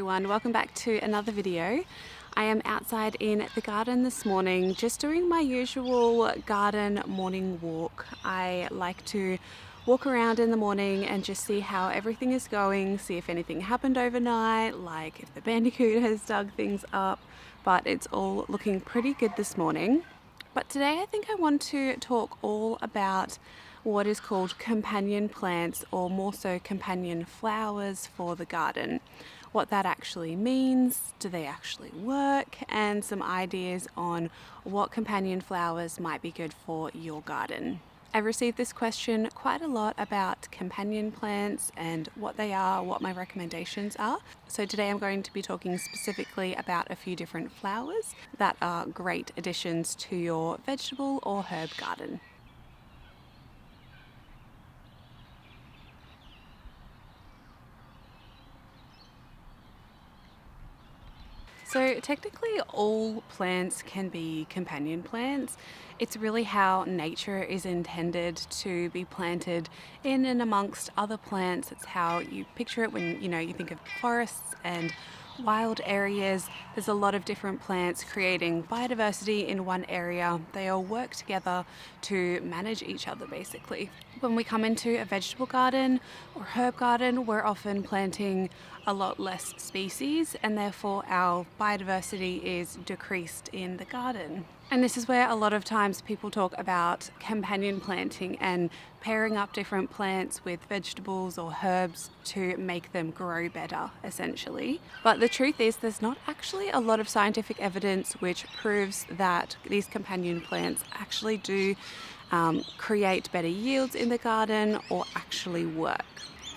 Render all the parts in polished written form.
everyone, welcome back to another video. I am outside in the garden this morning just doing my usual garden morning walk. I like to walk around in the morning and just see how everything is going, see if anything happened overnight, like if the bandicoot has dug things up, but it's all looking pretty good this morning. But today I think I want to talk all about what is called companion plants, or more so companion flowers for the garden. What that actually means, do they actually work, and some ideas on what companion flowers might be good for your garden. I've received this question quite a lot about companion plants and what they are, what my recommendations are. So today I'm going to be talking specifically about a few different flowers that are great additions to your vegetable or herb garden. So technically all plants can be companion plants. It's really how nature is intended to be planted in and amongst other plants. It's how you picture it when you think of forests and wild areas. There's a lot of different plants creating biodiversity in one area. They all work together to manage each other basically. When we come into a vegetable garden or herb garden, we're often planting a lot less species, and therefore our biodiversity is decreased in the garden. And this is where a lot of times people talk about companion planting and pairing up different plants with vegetables or herbs to make them grow better, essentially. But the truth is there's not actually a lot of scientific evidence which proves that these companion plants actually do create better yields in the garden or actually work.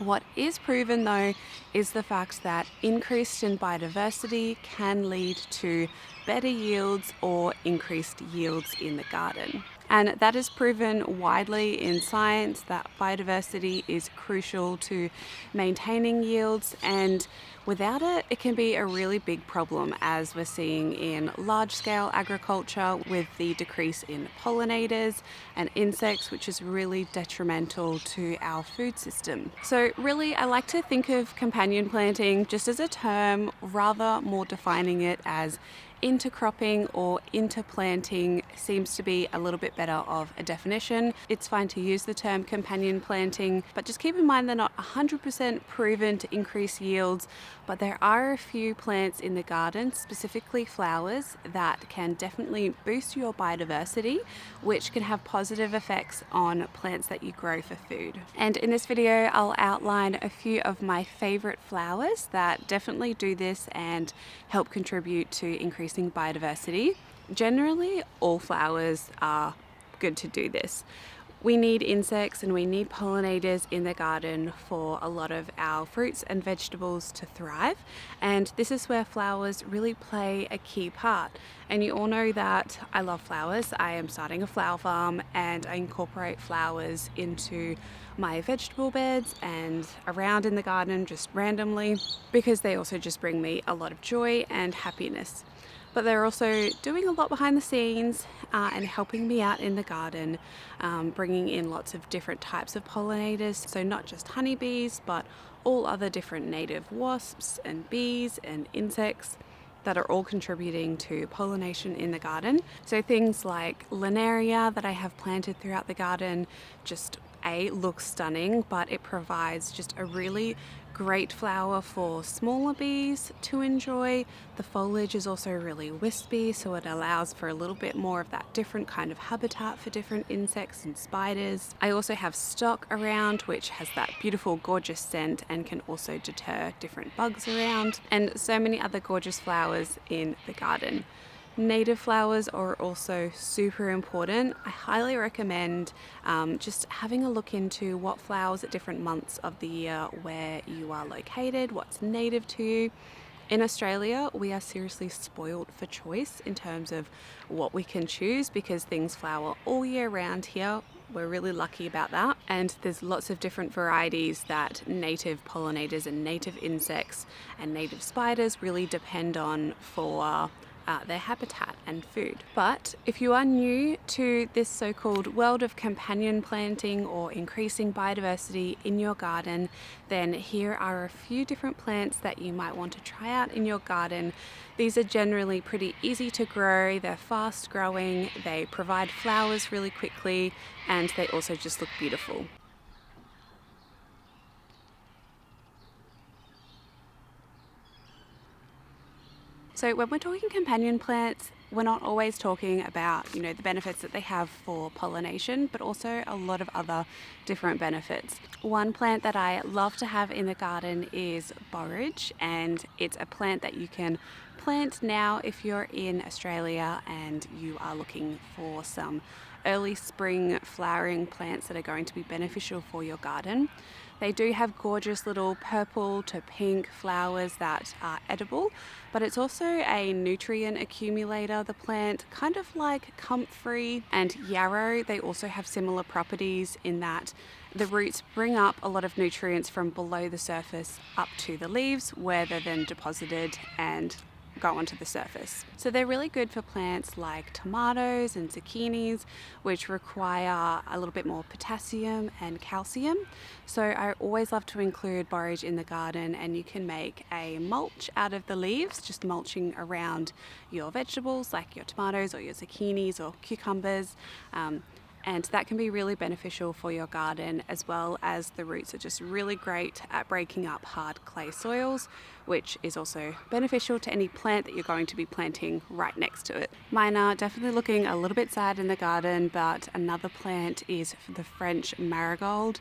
What is proven though is the fact that increased in biodiversity can lead to better yields or increased yields in the garden. And that is proven widely in science, that biodiversity is crucial to maintaining yields, and without it, it can be a really big problem, as we're seeing in large-scale agriculture with the decrease in pollinators and insects, which is really detrimental to our food system. So really, I like to think of companion planting just as a term, rather more defining it as intercropping or interplanting seems to be a little bit better of a definition. It's fine to use the term companion planting, but just keep in mind they're not 100% proven to increase yields, but there are a few plants in the garden, specifically flowers, that can definitely boost your biodiversity, which can have positive effects on plants that you grow for food. And in this video, I'll outline a few of my favorite flowers that definitely do this and help contribute to increasing biodiversity. Generally, all flowers are good to do this. We need insects and we need pollinators in the garden for a lot of our fruits and vegetables to thrive, and this is where flowers really play a key part. And you all know that I love flowers. I am starting a flower farm and I incorporate flowers into my vegetable beds and around in the garden just randomly, because they also just bring me a lot of joy and happiness. But they're also doing a lot behind the scenes and helping me out in the garden, bringing in lots of different types of pollinators. So not just honeybees, but all other different native wasps and bees and insects that are all contributing to pollination in the garden. So things like Linaria that I have planted throughout the garden just looks stunning, but it provides just a really great flower for smaller bees to enjoy. The foliage is also really wispy, so it allows for a little bit more of that different kind of habitat for different insects and spiders. I also have stock around, which has that beautiful, gorgeous scent and can also deter different bugs around, and so many other gorgeous flowers in the garden. Native flowers are also super important. I highly recommend just having a look into what flowers at different months of the year where you are located, what's native to you. In Australia, we are seriously spoiled for choice in terms of what we can choose, because things flower all year round here. We're really lucky about that, and there's lots of different varieties that native pollinators and native insects and native spiders really depend on for their habitat and food. But if you are new to this so-called world of companion planting or increasing biodiversity in your garden, then here are a few different plants that you might want to try out in your garden. These are generally pretty easy to grow, they're fast growing, they provide flowers really quickly, and they also just look beautiful. So when we're talking companion plants, we're not always talking about, the benefits that they have for pollination, but also a lot of other different benefits. One plant that I love to have in the garden is borage, and it's a plant that you can plant now if you're in Australia and you are looking for some early spring flowering plants that are going to be beneficial for your garden. They do have gorgeous little purple to pink flowers that are edible, but it's also a nutrient accumulator, the plant, kind of like comfrey and yarrow. They also have similar properties in that the roots bring up a lot of nutrients from below the surface up to the leaves, where they're then deposited and go onto the surface. So they're really good for plants like tomatoes and zucchinis, which require a little bit more potassium and calcium. So I always love to include borage in the garden, and you can make a mulch out of the leaves, just mulching around your vegetables like your tomatoes or your zucchinis or cucumbers. And that can be really beneficial for your garden, as well as the roots are just really great at breaking up hard clay soils, which is also beneficial to any plant that you're going to be planting right next to it. Mine are definitely looking a little bit sad in the garden, but another plant is the French Marigold.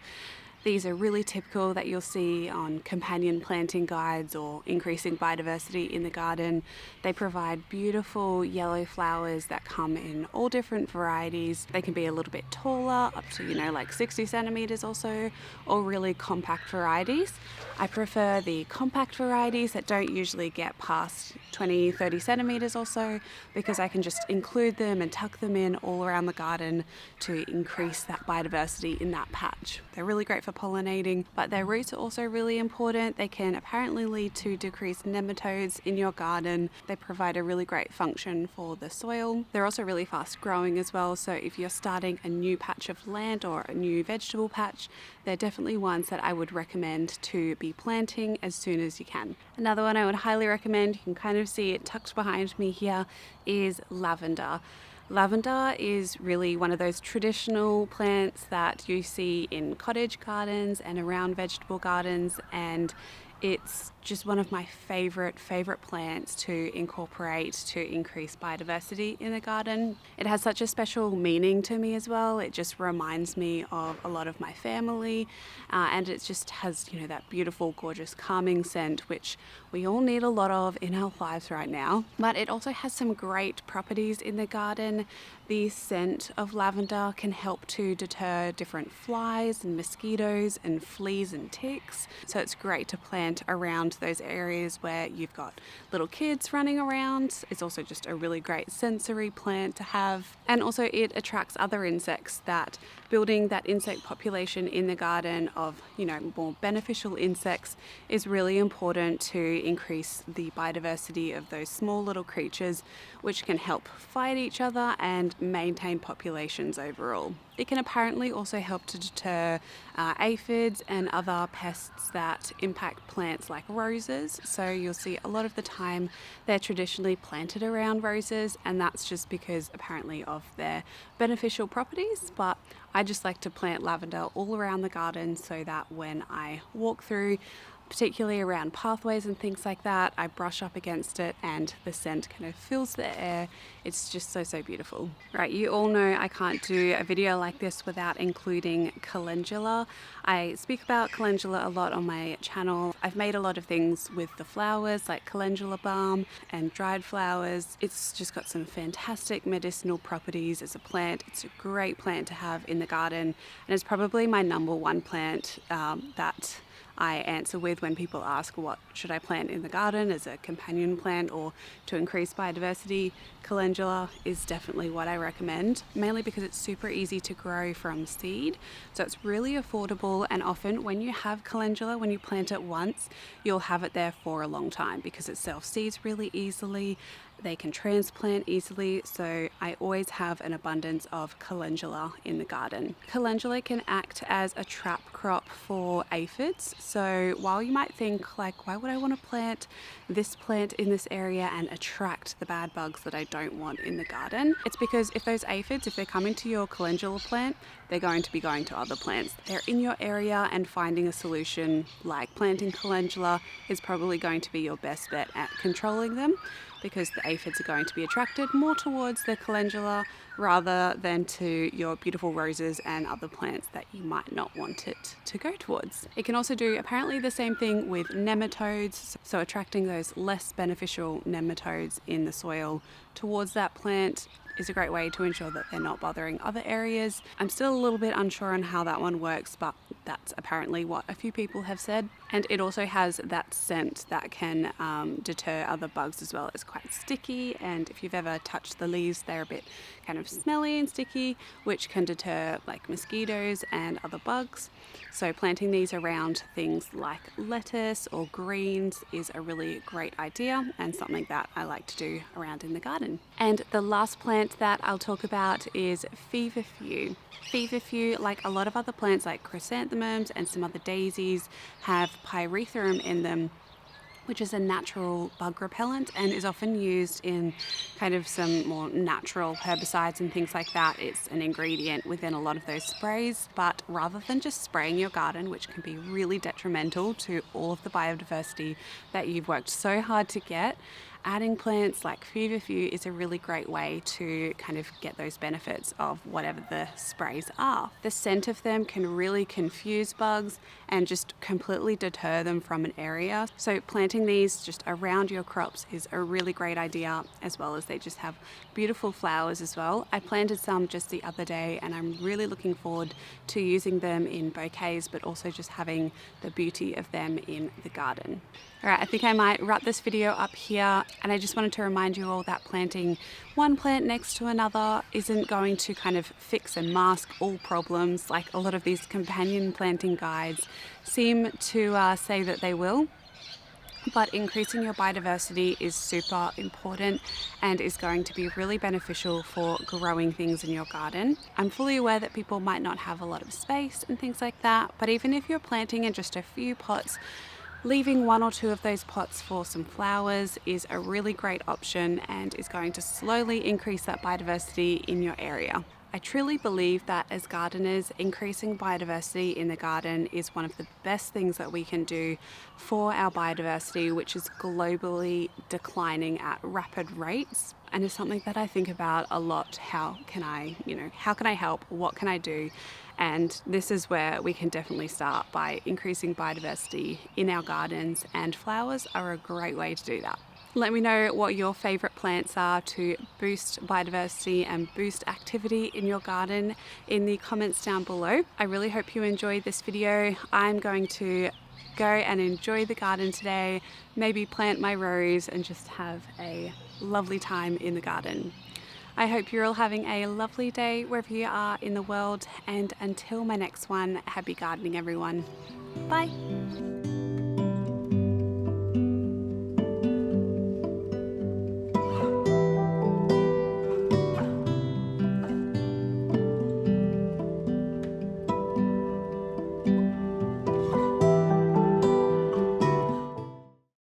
These are really typical that you'll see on companion planting guides or increasing biodiversity in the garden. They provide beautiful yellow flowers that come in all different varieties. They can be a little bit taller, up to, like 60 centimeters or so, or really compact varieties. I prefer the compact varieties that don't usually get past 20, 30 centimeters or so, because I can just include them and tuck them in all around the garden to increase that biodiversity in that patch. They're really great for pollinating, but their roots are also really important. They can apparently lead to decreased nematodes in your garden. They provide a really great function for the soil. They're also really fast growing as well, so if you're starting a new patch of land or a new vegetable patch, they're definitely ones that I would recommend to be planting as soon as you can. Another one I would highly recommend, you can kind of see it tucked behind me here, is lavender. Lavender is really one of those traditional plants that you see in cottage gardens and around vegetable gardens, and it's just one of my favorite plants to incorporate to increase biodiversity in the garden. It has such a special meaning to me as well. It just reminds me of a lot of my family, and it just has, that beautiful, gorgeous, calming scent, which we all need a lot of in our lives right now. But it also has some great properties in the garden. The scent of lavender can help to deter different flies and mosquitoes and fleas and ticks. So it's great to plant around those areas where you've got little kids running around. It's also just a really great sensory plant to have. And also it attracts other insects. That building that insect population in the garden of, more beneficial insects is really important to increase the biodiversity of those small little creatures, which can help fight each other and maintain populations overall. It can apparently also help to deter aphids and other pests that impact plants like roses. So you'll see a lot of the time they're traditionally planted around roses, and that's just because apparently of their beneficial properties. But I just like to plant lavender all around the garden so that when I walk through, particularly around pathways and things like that, I brush up against it and the scent kind of fills the air. It's just so beautiful. Right, you all know I can't do a video like this without including calendula. I speak about calendula a lot on my channel. I've made a lot of things with the flowers like calendula balm and dried flowers. It's just got some fantastic medicinal properties as a plant. It's a great plant to have in the garden, and it's probably my number one plant that I answer with when people ask what should I plant in the garden as a companion plant or to increase biodiversity. Calendula is definitely what I recommend, mainly because it's super easy to grow from seed. So it's really affordable, and often when you have calendula, when you plant it once, you'll have it there for a long time because it self-seeds really easily, They can transplant easily, so I always have an abundance of calendula in the garden. Calendula can act as a trap crop for aphids, so while you might think like, why would I want to plant this plant in this area and attract the bad bugs that I don't want in the garden? It's because if those aphids, if they're coming to your calendula plant, they're going to be going to other plants. They're in your area, and finding a solution like planting calendula is probably going to be your best bet at controlling them, because the aphids are going to be attracted more towards the calendula rather than to your beautiful roses and other plants that you might not want it to go towards. It can also do apparently the same thing with nematodes, so attracting those less beneficial nematodes in the soil towards that plant is a great way to ensure that they're not bothering other areas. I'm still a little bit unsure on how that one works, but that's apparently what a few people have said. And it also has that scent that can deter other bugs as well. It's quite sticky, and if you've ever touched the leaves, they're a bit kind of smelly and sticky, which can deter like mosquitoes and other bugs. So planting these around things like lettuce or greens is a really great idea, and something that I like to do around in the garden. And the last plant that I'll talk about is Feverfew. Feverfew, like a lot of other plants like chrysanthemums and some other daisies, have pyrethrum in them, which is a natural bug repellent and is often used in kind of some more natural herbicides and things like that. It's an ingredient within a lot of those sprays, but rather than just spraying your garden, which can be really detrimental to all of the biodiversity that you've worked so hard to get, adding plants like Feverfew is a really great way to kind of get those benefits of whatever the sprays are. The scent of them can really confuse bugs and just completely deter them from an area. So planting these just around your crops is a really great idea, as well as they just have beautiful flowers as well. I planted some just the other day, and I'm really looking forward to using them in bouquets, but also just having the beauty of them in the garden. All right, I think I might wrap this video up here, and I just wanted to remind you all that planting one plant next to another isn't going to kind of fix and mask all problems like a lot of these companion planting guides seem to say that they will. But increasing your biodiversity is super important and is going to be really beneficial for growing things in your garden. I'm fully aware that people might not have a lot of space and things like that, but even if you're planting in just a few pots, leaving one or two of those pots for some flowers is a really great option and is going to slowly increase that biodiversity in your area. I truly believe that as gardeners, increasing biodiversity in the garden is one of the best things that we can do for our biodiversity, which is globally declining at rapid rates, and is something that I think about a lot. How can I help? What can I do? And this is where we can definitely start by increasing biodiversity in our gardens, and flowers are a great way to do that. Let me know what your favourite plants are to boost biodiversity and boost activity in your garden in the comments down below. I really hope you enjoyed this video. I'm going to go and enjoy the garden today, maybe plant my rose and just have a lovely time in the garden. I hope you're all having a lovely day wherever you are in the world, and until my next one, happy gardening everyone. Bye.